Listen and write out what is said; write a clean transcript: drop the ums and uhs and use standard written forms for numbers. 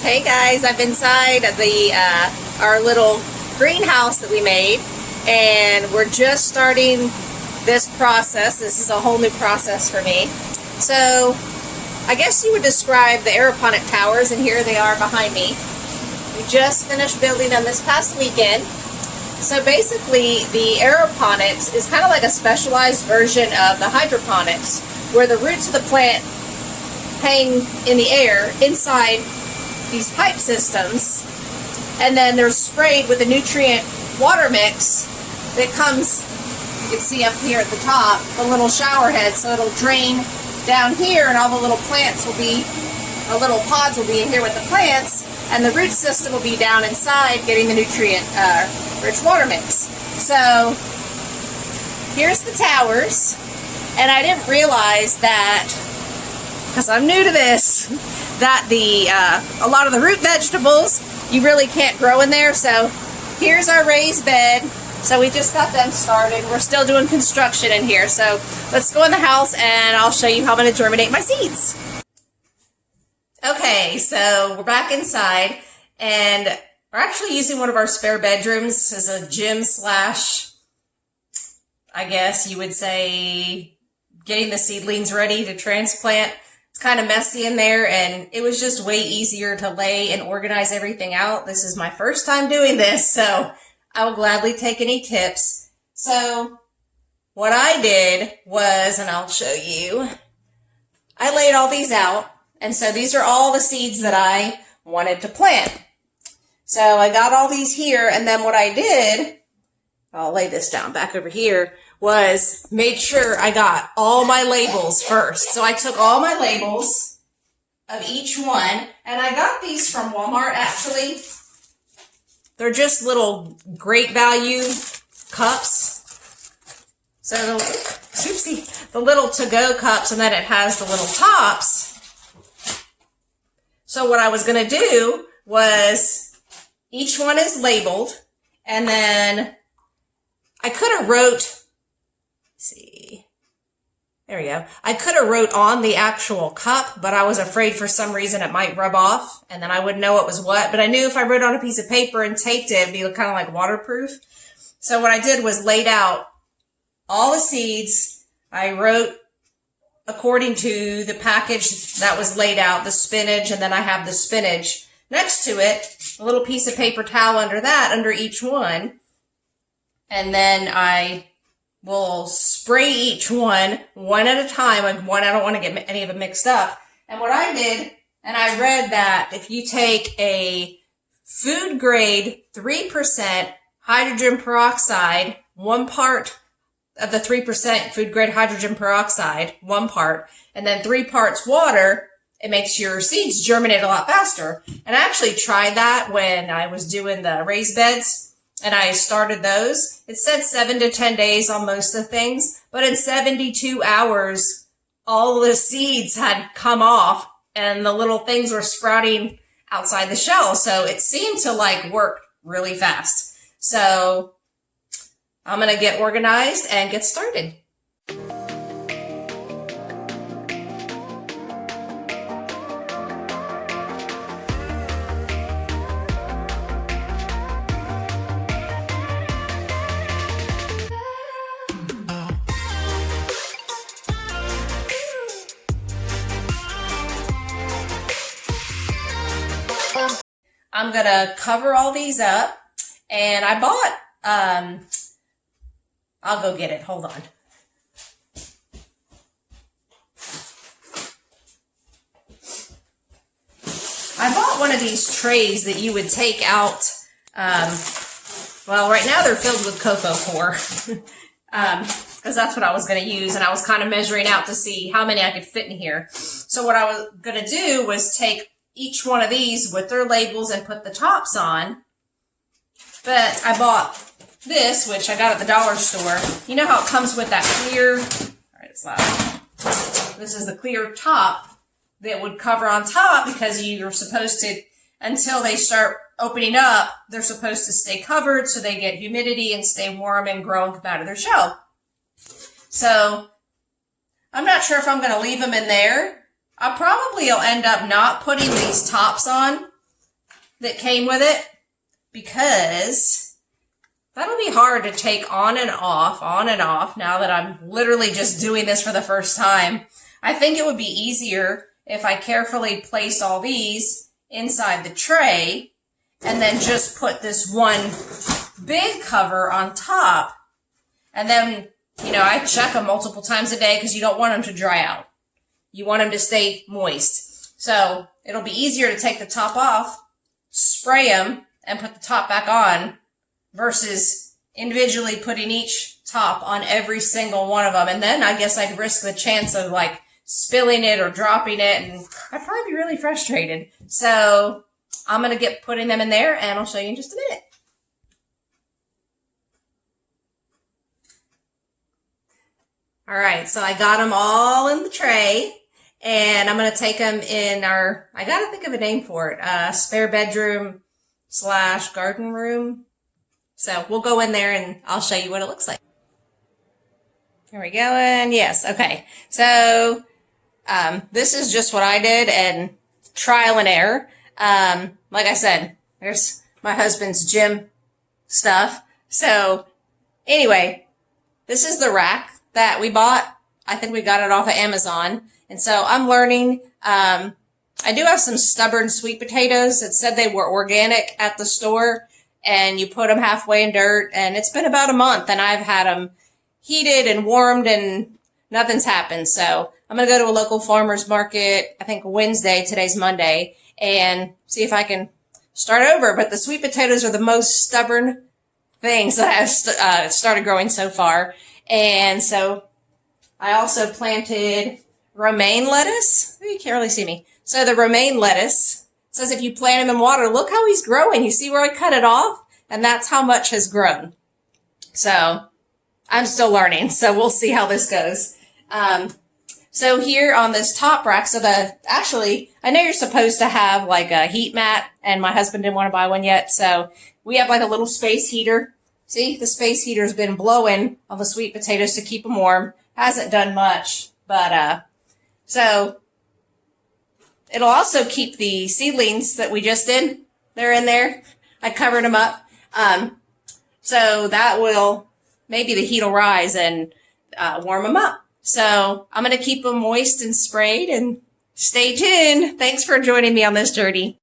Hey guys, I'm inside of the our little greenhouse that we made, and we're just starting this process. This is a whole new process for me. So I guess you would describe the aeroponic towers, and here they are behind me. We just finished building them this past weekend. So basically the aeroponics is kind of like a specialized version of the hydroponics, where the roots of the plant hang in the air inside these pipe systems, and then they're sprayed with a nutrient water mix that comes, you can see up here at the top, the little shower head, so it'll drain down here, and all the little plants will be, the little pods will be in here with the plants, and the root system will be down inside getting the nutrient rich water mix. So here's the towers, and I didn't realize that, because I'm new to this, that a lot of the root vegetables you really can't grow in there. So here's our raised bed. So we just got them started. We're still doing construction in here. So let's go in the house and I'll show you how I'm going to germinate my seeds. Okay, so we're back inside, and we're actually using one of our spare bedrooms as a gym slash, I guess you would say, getting the seedlings ready to transplant. It's kind of messy in there, and it was just way easier to lay and organize everything out. This is my first time doing this, so I will gladly take any tips. So what I did was, and I'll show you, I laid all these out, and so these are all the seeds that I wanted to plant. So I got all these here, and then what I did, I'll lay this down back over here, was made sure I got all my labels first. So I took all my labels of each one, and I got these from Walmart actually. They're just little great value cups. So the little to-go cups, and then it has the little tops. So what I was gonna do was, each one is labeled, and then I could have wrote, see, there we go. I could have wrote on the actual cup, but I was afraid for some reason it might rub off, and then I wouldn't know what was what. But I knew if I wrote on a piece of paper and taped it, it'd be kind of like waterproof. So what I did was laid out all the seeds. I wrote according to the package that was laid out, the spinach, and then I have the spinach next to it, a little piece of paper towel under that, under each one. And then I will spray each one at a time. Like one, I don't want to get any of it mixed up. And what I did, and I read that if you take a food grade 3% hydrogen peroxide, 1 part of the 3% food grade hydrogen peroxide, 1 part, and then 3 parts water, it makes your seeds germinate a lot faster. And I actually tried that when I was doing the raised beds, and I started those. It said 7 to 10 days on most of the things, but in 72 hours, all the seeds had come off and the little things were sprouting outside the shell. So it seemed to like work really fast. So I'm going to get organized and get started. I'm going to cover all these up, and I bought, I'll go get it. Hold on. I bought one of these trays that you would take out, well, right now they're filled with cocoa core, because that's what I was going to use, and I was kind of measuring out to see how many I could fit in here. So what I was going to do was take each one of these with their labels and put the tops on. But I bought this, which I got at the dollar store. You know how it comes with that clear, all right, it's loud. This is the clear top that would cover on top, because you're supposed to, until they start opening up, they're supposed to stay covered so they get humidity and stay warm and grow and come out of their shell. So I'm not sure if I'm going to leave them in there. I probably will end up not putting these tops on that came with it, because that'll be hard to take on and off now that I'm literally just doing this for the first time. I think it would be easier if I carefully place all these inside the tray and then just put this one big cover on top. And then, you know, I check them multiple times a day because you don't want them to dry out. You want them to stay moist. So it'll be easier to take the top off, spray them, and put the top back on versus individually putting each top on every single one of them. And then I guess I'd risk the chance of like spilling it or dropping it, and I'd probably be really frustrated. So I'm going to get putting them in there, and I'll show you in just a minute. All right, so I got them all in the tray, and I'm going to take them in our, I got to think of a name for it, spare bedroom / garden room. So we'll go in there and I'll show you what it looks like. Here we go, and yes, okay. So this is just what I did, and trial and error. Like I said, there's my husband's gym stuff. So anyway, this is the rack that we bought. I think we got it off of Amazon. And so I'm learning. I do have some stubborn sweet potatoes that said they were organic at the store, and you put them halfway in dirt, and it's been about a month, and I've had them heated and warmed, and nothing's happened. So I'm going to go to a local farmer's market, I think Wednesday, today's Monday, and see if I can start over. But the sweet potatoes are the most stubborn things that I've started growing so far. And so I also planted romaine lettuce. You can't really see me. So the romaine lettuce says if you plant him in water, look how he's growing. You see where I cut it off? And that's how much has grown. So I'm still learning. So we'll see how this goes. So here on this top rack, actually, I know you're supposed to have like a heat mat, and my husband didn't want to buy one yet. So we have like a little space heater. See, the space heater's been blowing on the sweet potatoes to keep them warm. Hasn't done much, but, so it'll also keep the seedlings that we just did. They're in there. I covered them up. So that will, maybe the heat will rise and, warm them up. So I'm going to keep them moist and sprayed, and stay tuned. Thanks for joining me on this journey.